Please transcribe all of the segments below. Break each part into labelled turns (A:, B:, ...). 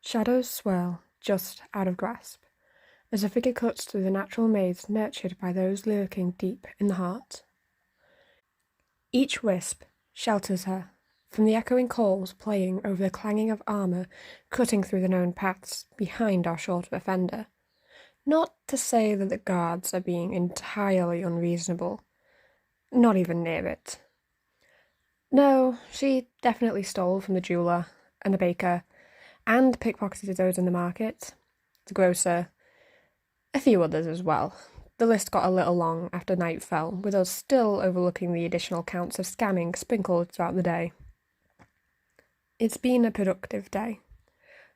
A: Shadows swirl just out of grasp, as a figure cuts through the natural maze nurtured by those lurking deep in the heart. Each wisp shelters her from the echoing calls playing over the clanging of armour cutting through the known paths behind our short offender. Not to say that the guards are being entirely unreasonable. Not even near it. No, she definitely stole from the jeweller and the baker, and pickpocketed those in the market, the grocer, a few others as well. The list got a little long after night fell, with us still overlooking the additional counts of scamming sprinkled throughout the day. It's been a productive day.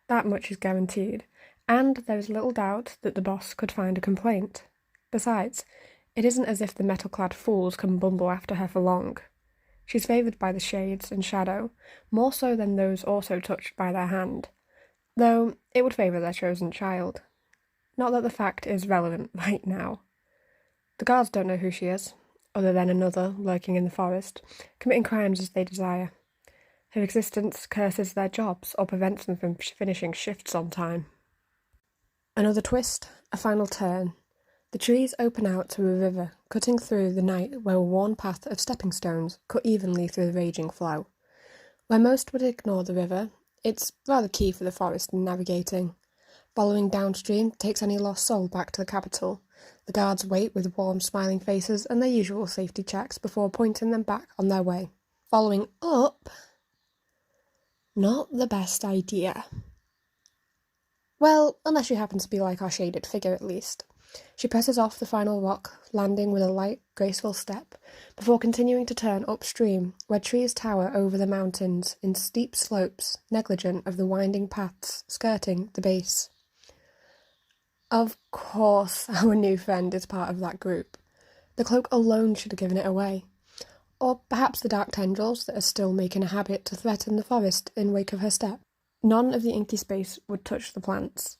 A: That much is guaranteed, and there is little doubt that the boss could find a complaint. Besides, it isn't as if the metal-clad fools can bumble after her for long. She's favoured by the shades and shadow, more so than those also touched by their hand, though it would favour their chosen child. Not that the fact is relevant right now. The guards don't know who she is, other than another lurking in the forest, committing crimes as they desire. Her existence curses their jobs or prevents them from finishing shifts on time. Another twist, a final turn. The trees open out to a river, cutting through the night where a worn path of stepping stones cut evenly through the raging flow. Where most would ignore the river, it's rather key for the forest in navigating. Following downstream takes any lost soul back to the capital. The guards wait with warm, smiling faces and their usual safety checks before pointing them back on their way. Following up... not the best idea. Well, unless you happen to be like our shaded figure at least. She presses off the final rock, landing with a light, graceful step, before continuing to turn upstream, where trees tower over the mountains in steep slopes, negligent of the winding paths skirting the base. Of course, our new friend is part of that group. The cloak alone should have given it away. Or perhaps the dark tendrils that are still making a habit to threaten the forest in wake of her step. None of the inky space would touch the plants.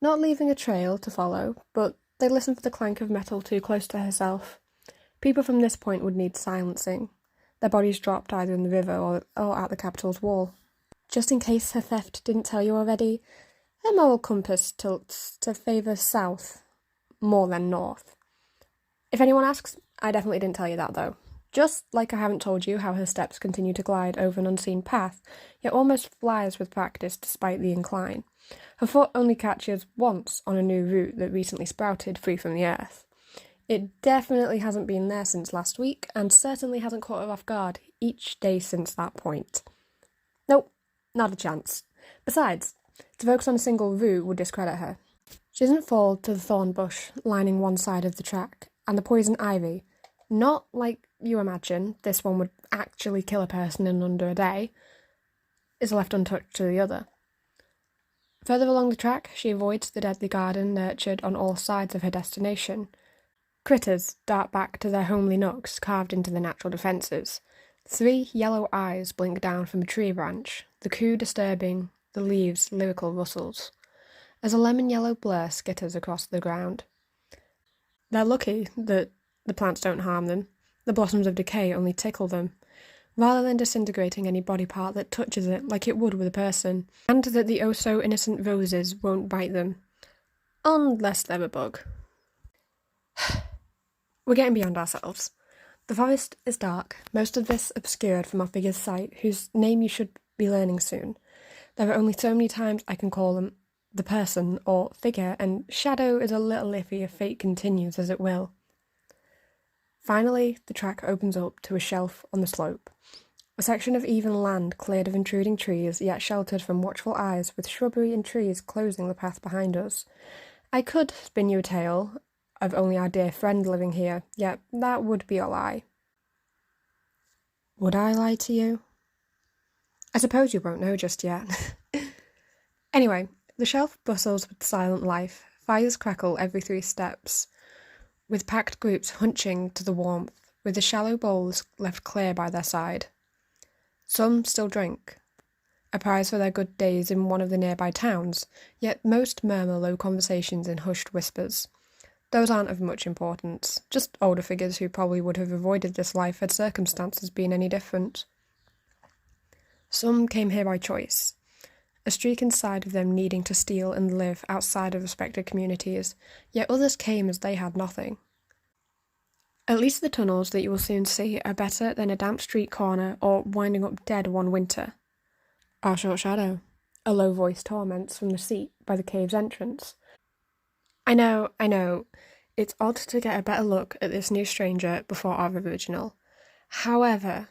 A: Not leaving a trail to follow, but they listen for the clank of metal too close to herself. People from this point would need silencing. Their bodies dropped either in the river or at the capital's wall. Just in case her theft didn't tell you already, her moral compass tilts to favour south more than north. If anyone asks, I definitely didn't tell you that though. Just like I haven't told you how her steps continue to glide over an unseen path, yet almost flies with practice despite the incline. Her foot only catches once on a new root that recently sprouted free from the earth. It definitely hasn't been there since last week, and certainly hasn't caught her off guard each day since that point. Nope, not a chance. Besides, to focus on a single root would discredit her. She doesn't fall to the thorn bush lining one side of the track, and the poison ivy. Not like you imagine, this one would actually kill a person in under a day, is left untouched to the other. Further along the track, she avoids the deadly garden nurtured on all sides of her destination. Critters dart back to their homely nooks carved into the natural defences. 3 yellow eyes blink down from a tree branch, the coo disturbing the leaves' lyrical rustles, as a lemon-yellow blur skitters across the ground. They're lucky that the plants don't harm them. The blossoms of decay only tickle them, rather than disintegrating any body part that touches it like it would with a person, and that the oh-so-innocent roses won't bite them, unless they're a bug. We're getting beyond ourselves. The forest is dark, most of this obscured from our figure's sight, whose name you should be learning soon. There are only so many times I can call them the person or figure, and shadow is a little iffy if fate continues as it will. Finally, the track opens up to a shelf on the slope. A section of even land cleared of intruding trees, yet sheltered from watchful eyes, with shrubbery and trees closing the path behind us. I could spin you a tale of only our dear friend living here, yet that would be a lie. Would I lie to you? I suppose you won't know just yet. Anyway, the shelf bustles with silent life. Fires crackle every 3 steps, with packed groups hunching to the warmth, with the shallow bowls left clear by their side. Some still drink, a prize for their good days in one of the nearby towns, yet most murmur low conversations in hushed whispers. Those aren't of much importance, just older figures who probably would have avoided this life had circumstances been any different. Some came here by choice, a streak inside of them needing to steal and live outside of respected communities, yet others came as they had nothing. At least the tunnels that you will soon see are better than a damp street corner or winding up dead one winter. Our short shadow, a low voice torments from the seat by the cave's entrance. I know, it's odd to get a better look at this new stranger before our original. However,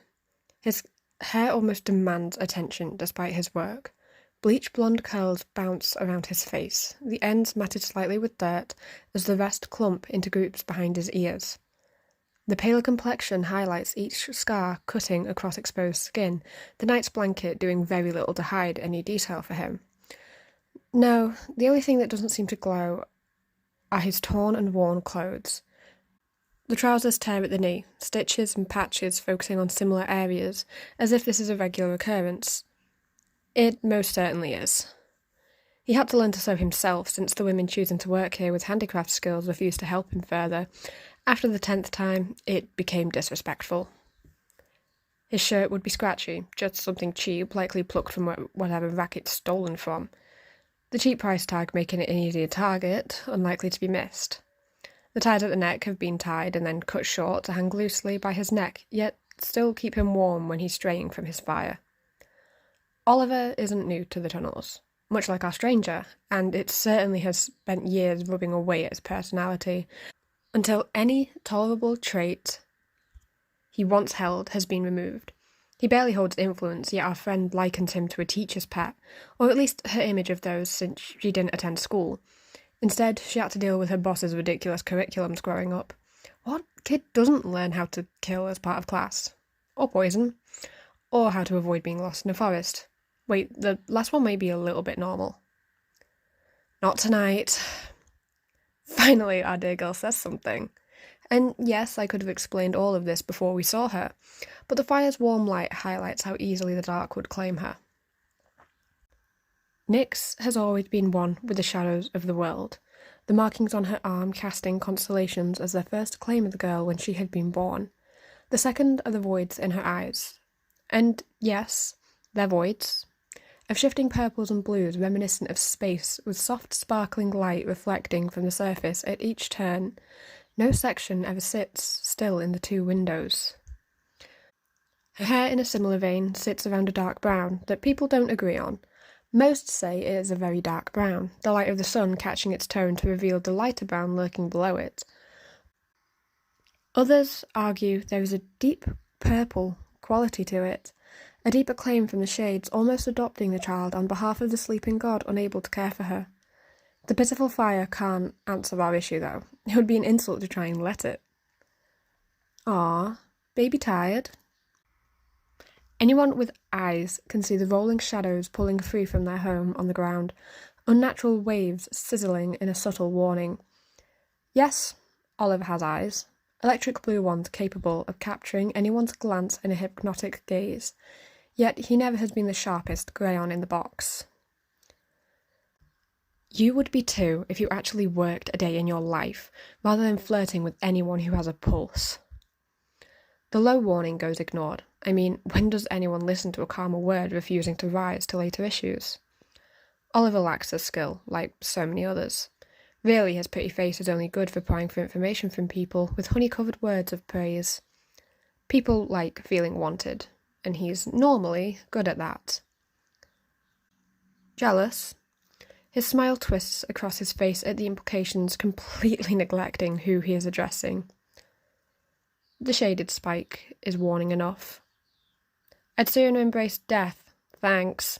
A: his hair almost demands attention despite his work. Bleach blonde curls bounce around his face, the ends matted slightly with dirt as the rest clump into groups behind his ears. The paler complexion highlights each scar cutting across exposed skin, the night's blanket doing very little to hide any detail for him. No, the only thing that doesn't seem to glow are his torn and worn clothes. The trousers tear at the knee, stitches and patches focusing on similar areas, as if this is a regular occurrence. It most certainly is. He had to learn to sew himself, since the women choosing to work here with handicraft skills refused to help him further. After the 10th time, it became disrespectful. His shirt would be scratchy, just something cheap, likely plucked from whatever rack it's stolen from. The cheap price tag making it an easier target, unlikely to be missed. The ties at the neck have been tied and then cut short to hang loosely by his neck, yet still keep him warm when he's straying from his fire. Oliver isn't new to the tunnels, much like our stranger, and it certainly has spent years rubbing away at his personality, until any tolerable trait he once held has been removed. He barely holds influence, yet our friend likens him to a teacher's pet, or at least her image of those, since she didn't attend school. Instead, she had to deal with her boss's ridiculous curriculums growing up. What kid doesn't learn how to kill as part of class? Or poison? Or how to avoid being lost in a forest? Wait, the last one may be a little bit normal. Not tonight. Finally, our dear girl says something. And yes, I could have explained all of this before we saw her, but the fire's warm light highlights how easily the dark would claim her. Nyx has always been one with the shadows of the world, the markings on her arm casting constellations as their first claim of the girl when she had been born. The second are the voids in her eyes. And yes, they're voids, of shifting purples and blues reminiscent of space, with soft sparkling light reflecting from the surface at each turn. No section ever sits still in the two windows. Her hair, in a similar vein, sits around a dark brown that people don't agree on. Most say it is a very dark brown, the light of the sun catching its tone to reveal the lighter brown lurking below it. Others argue there is a deep purple quality to it, a deeper claim from the shades, almost adopting the child on behalf of the sleeping god unable to care for her. The pitiful fire can't answer our issue, though. It would be an insult to try and let it. Baby tired? Anyone with eyes can see the rolling shadows pulling free from their home on the ground, unnatural waves sizzling in a subtle warning. Yes, Oliver has eyes, electric blue ones capable of capturing anyone's glance in a hypnotic gaze, yet he never has been the sharpest crayon in the box. You would be too if you actually worked a day in your life, rather than flirting with anyone who has a pulse. The low warning goes ignored. I mean, when does anyone listen to a calmer word refusing to rise to later issues? Oliver lacks the skill, like so many others. Really, his pretty face is only good for prying for information from people with honey-covered words of praise. People like feeling wanted, and he's normally good at that. Jealous? His smile twists across his face at the implications, completely neglecting who he is addressing. The shaded spike is warning enough. I'd sooner embrace death, thanks.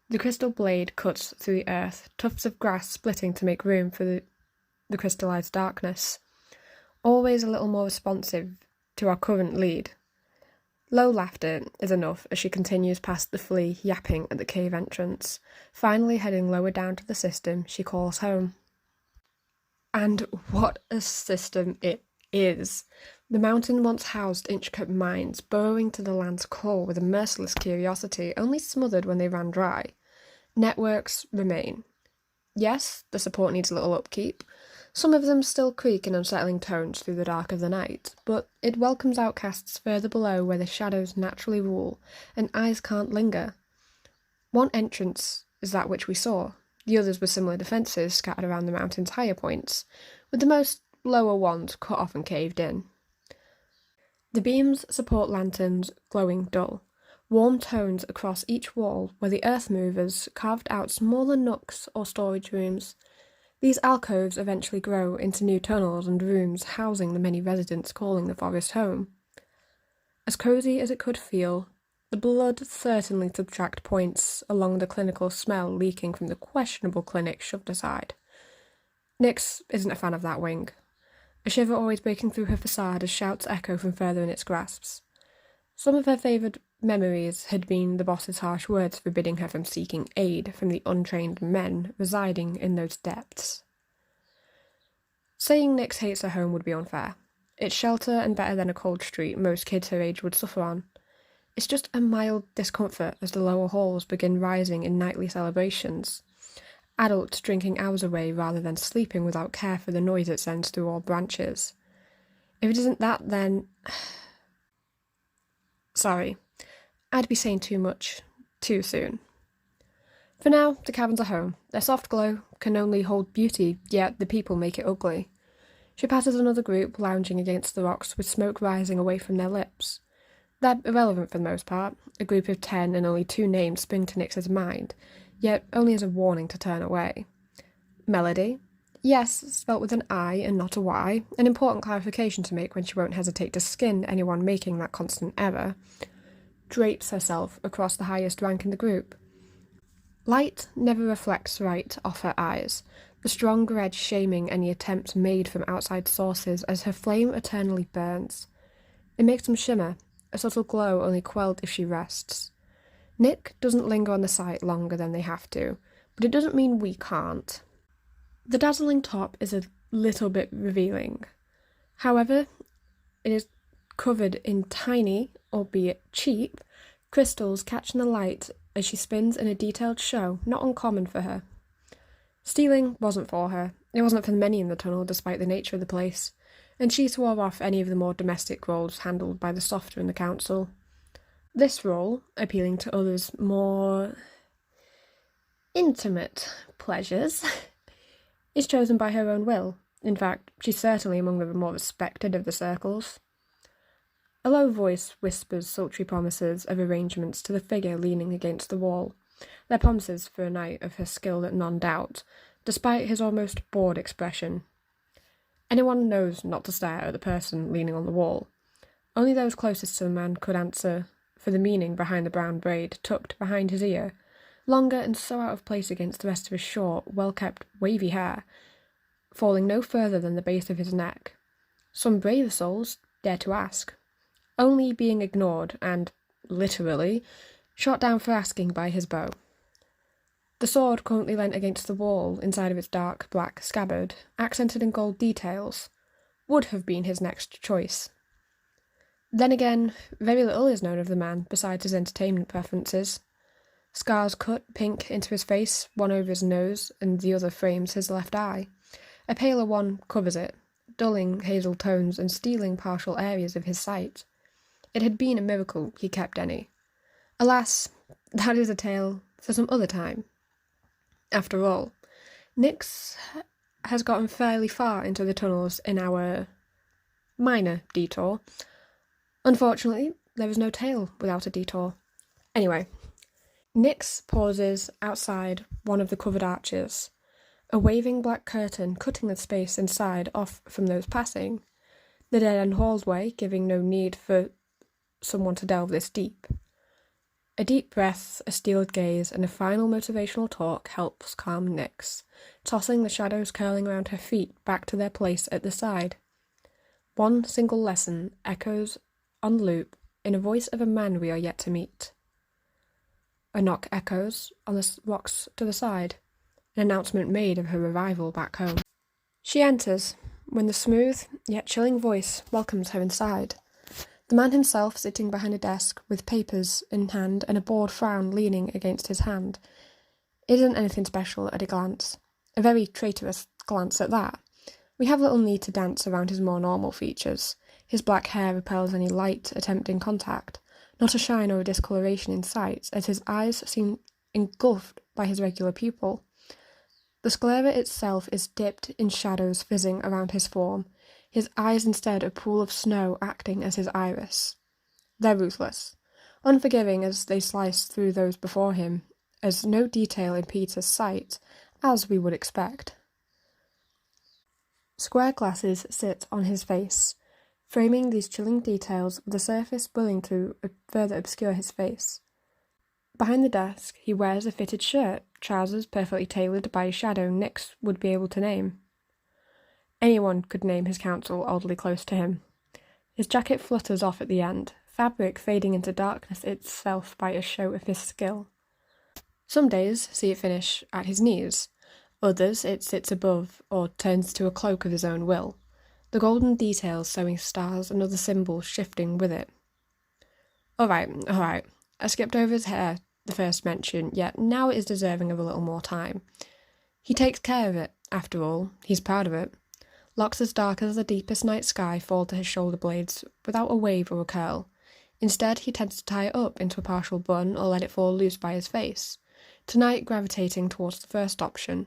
A: The crystal blade cuts through the earth, tufts of grass splitting to make room for the crystallized darkness. Always a little more responsive to our current lead. Low laughter is enough as she continues past the flea yapping at the cave entrance. Finally heading lower down to the system she calls home. And what a system it is. The mountain once housed intricate mines, burrowing to the land's core with a merciless curiosity, only smothered when they ran dry. Networks remain. Yes, the support needs a little upkeep. Some of them still creak in unsettling tones through the dark of the night, but it welcomes outcasts further below where the shadows naturally rule, and eyes can't linger. One entrance is that which we saw. The others were similar defences scattered around the mountain's higher points, with the most lower ones cut off and caved in. The beams support lanterns glowing dull. Warm tones across each wall where the earth movers carved out smaller nooks or storage rooms. These alcoves eventually grow into new tunnels and rooms housing the many residents calling the forest home. As cosy as it could feel, the blood certainly subtract points along the clinical smell leaking from the questionable clinic shoved aside. Nyx isn't a fan of that wing, a shiver always breaking through her facade as shouts echo from further in its grasps. Some of her favoured memories had been the boss's harsh words forbidding her from seeking aid from the untrained men residing in those depths. Saying Nyx hates her home would be unfair. It's shelter and better than a cold street most kids her age would suffer on. It's just a mild discomfort as the lower halls begin rising in nightly celebrations. Adults drinking hours away rather than sleeping without care for the noise it sends through all branches. If it isn't that, then... Sorry, I'd be saying too much, too soon. For now, the caverns are home. Their soft glow can only hold beauty, yet the people make it ugly. She passes another group lounging against the rocks with smoke rising away from their lips. They're irrelevant for the most part. A group of 10 and only 2 names spring to Nyx's mind, yet only as a warning to turn away. Melody. Yes, spelt with an I and not a Y, an important clarification to make when she won't hesitate to skin anyone making that constant error. Drapes herself across the highest rank in the group. Light never reflects right off her eyes, the strong red shaming any attempt made from outside sources as her flame eternally burns. It makes them shimmer, a subtle glow only quelled if she rests. Nick doesn't linger on the sight longer than they have to, but it doesn't mean we can't. The dazzling top is a little bit revealing. However, it is covered in tiny, albeit cheap, crystals catching the light as she spins in a detailed show not uncommon for her. Stealing wasn't for her. It wasn't for the many in the tunnel, despite the nature of the place, and she swore off any of the more domestic roles handled by the softer in the council. This role, appealing to others' more intimate pleasures, is chosen by her own will. In fact, she's certainly among the more respected of the circles. A low voice whispers sultry promises of arrangements to the figure leaning against the wall. They're promises for a night of her skill at non-doubt, despite his almost bored expression. Anyone knows not to stare at the person leaning on the wall. Only those closest to the man could answer for the meaning behind the brown braid tucked behind his ear, longer and so out of place against the rest of his short, well-kept, wavy hair, falling no further than the base of his neck. Some braver souls dare to ask, only being ignored and, literally, shot down for asking by his bow. The sword currently leant against the wall inside of its dark black scabbard, accented in gold details, would have been his next choice. Then again, very little is known of the man besides his entertainment preferences. Scars cut pink into his face, one over his nose and the other frames his left eye. A paler one covers it, dulling hazel tones and stealing partial areas of his sight. It had been a miracle he kept any. Alas, that is a tale for some other time. After all, Nyx has gotten fairly far into the tunnels in our minor detour. Unfortunately, there is no tale without a detour. Anyway, Nyx pauses outside one of the covered arches, a waving black curtain cutting the space inside off from those passing, the dead-end hallway giving no need for someone to delve this deep. A deep breath, a steeled gaze, and a final motivational talk helps calm Nyx, tossing the shadows curling around her feet back to their place at the side. One single lesson echoes on loop in a voice of a man we are yet to meet. A knock echoes on the rocks to the side, an announcement made of her arrival back home. She enters, when the smooth, yet chilling voice welcomes her inside. The man himself sitting behind a desk with papers in hand and a bored frown leaning against his hand. It isn't anything special at a glance. A very traitorous glance at that. We have little need to dance around his more normal features. His black hair repels any light attempting contact. Not a shine or a discoloration in sight, as his eyes seem engulfed by his regular pupil. The sclera itself is dipped in shadows fizzing around his form, his eyes instead a pool of snow acting as his iris. They're ruthless, unforgiving as they slice through those before him, as no detail impedes his sight, as we would expect. Square glasses sit on his face, framing these chilling details with a surface willing to further obscure his face. Behind the desk, he wears a fitted shirt, trousers perfectly tailored by a shadow Nix would be able to name. Anyone could name his counsel oddly close to him. His jacket flutters off at the end, fabric fading into darkness itself by a show of his skill. Some days see it finish at his knees, others it sits above or turns to a cloak of his own will, the golden details sewing stars and other symbols shifting with it. All right, I skipped over his hair the first mention, yet now it is deserving of a little more time. He takes care of it, after all, he's proud of it. Locks as dark as the deepest night sky fall to his shoulder blades without a wave or a curl. Instead, he tends to tie it up into a partial bun or let it fall loose by his face, tonight gravitating towards the first option.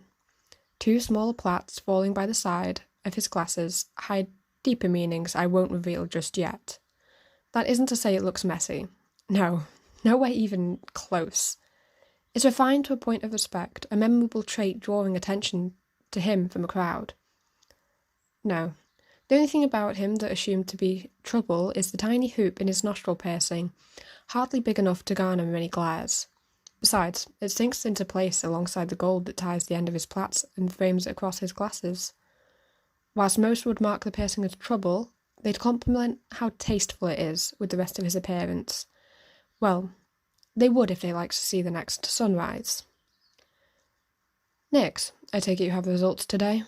A: Two smaller plaits falling by the side of his glasses hide deeper meanings I won't reveal just yet. That isn't to say it looks messy. No, nowhere even close. It's refined to a point of respect, a memorable trait drawing attention to him from a crowd. No, the only thing about him that assumed to be trouble is the tiny hoop in his nostril piercing, hardly big enough to garner many glares. Besides, it sinks into place alongside the gold that ties the end of his plaits and frames it across his glasses. Whilst most would mark the piercing as trouble, they'd complement how tasteful it is with the rest of his appearance. Well, they would if they liked to see the next sunrise. Nix, I take it you have the results today?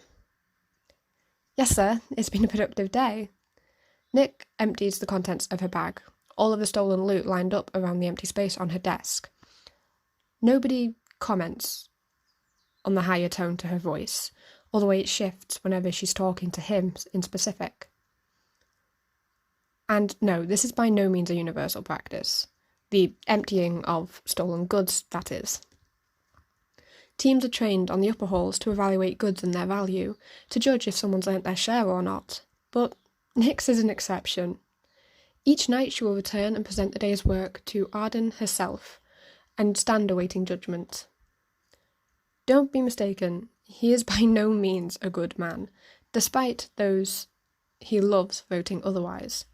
A: Yes, sir, it's been a productive day. Nick empties the contents of her bag, all of the stolen loot lined up around the empty space on her desk. Nobody comments on the higher tone to her voice, or the way it shifts whenever she's talking to him in specific. And no, this is by no means a universal practice. The emptying of stolen goods, that is. Teams are trained on the upper halls to evaluate goods and their value, to judge if someone's earned their share or not. But Nix is an exception. Each night she will return and present the day's work to Arden herself, and stand awaiting judgment. Don't be mistaken, he is by no means a good man, despite those he loves voting otherwise.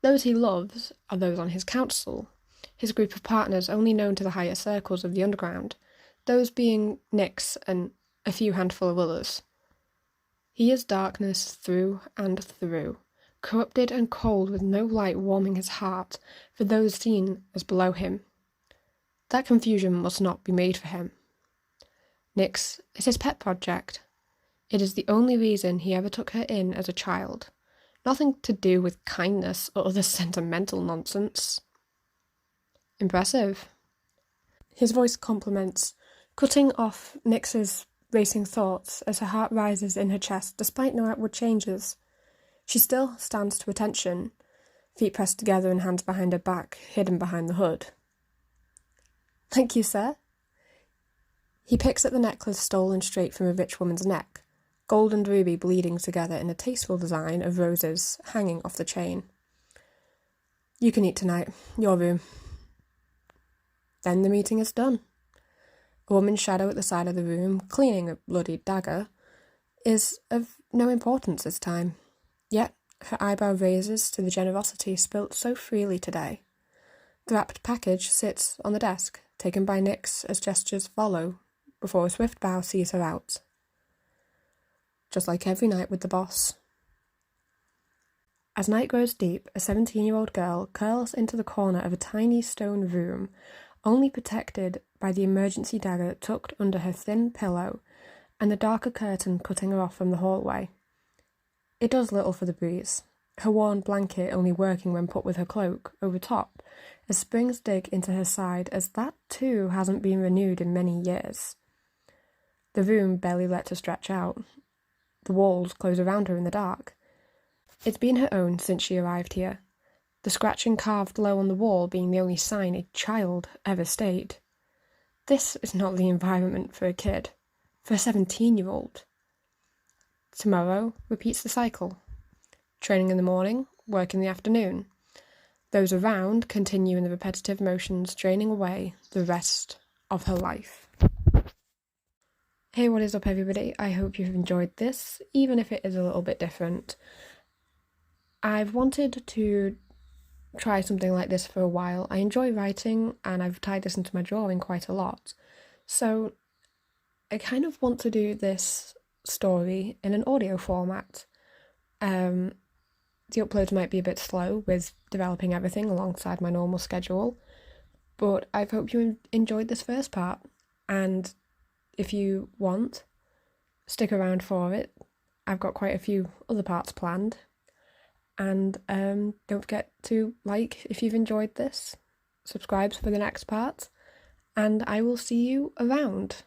A: Those he loves are those on his council, his group of partners only known to the higher circles of the underground, those being Nix and a few handful of others. He is darkness through and through, corrupted and cold with no light warming his heart for those seen as below him. That confusion must not be made for him. Nix is his pet project. It is the only reason he ever took her in as a child. Nothing to do with kindness or other sentimental nonsense. Impressive. His voice compliments, cutting off Nix's racing thoughts as her heart rises in her chest despite no outward changes. She still stands to attention, feet pressed together and hands behind her back, hidden behind the hood. Thank you, sir. He picks at the necklace stolen straight from a rich woman's neck, gold and ruby bleeding together in a tasteful design of roses hanging off the chain. You can eat tonight. Your room. Then the meeting is done. A woman's shadow at the side of the room, cleaning a bloodied dagger, is of no importance this time. Yet her eyebrow raises to the generosity spilt so freely today. The wrapped package sits on the desk, taken by Nix as gestures follow, before a swift bow sees her out. Just like every night with the boss. As night grows deep, a 17-year-old girl curls into the corner of a tiny stone room, only protected by the emergency dagger tucked under her thin pillow and the darker curtain cutting her off from the hallway. It does little for the breeze, her worn blanket only working when put with her cloak over top, as springs dig into her side, as that too hasn't been renewed in many years. The room barely lets her stretch out. The walls close around her in the dark. It's been her own since she arrived here, the scratching carved low on the wall being the only sign a child ever stayed. This is not the environment for a kid, for a 17-year-old. Tomorrow repeats the cycle. Training in the morning, work in the afternoon. Those around continue in the repetitive motions, draining away the rest of her life. Hey, what is up, everybody? I hope you've enjoyed this, even if it is a little bit different. I've wanted to try something like this for a while. I enjoy writing, and I've tied this into my drawing quite a lot. So I kind of want to do this story in an audio format. The uploads might be a bit slow with developing everything alongside my normal schedule, but I hope you enjoyed this first part, and if you want, stick around for it. I've got quite a few other parts planned, and don't forget to like if you've enjoyed this, subscribe for the next part, and I will see you around.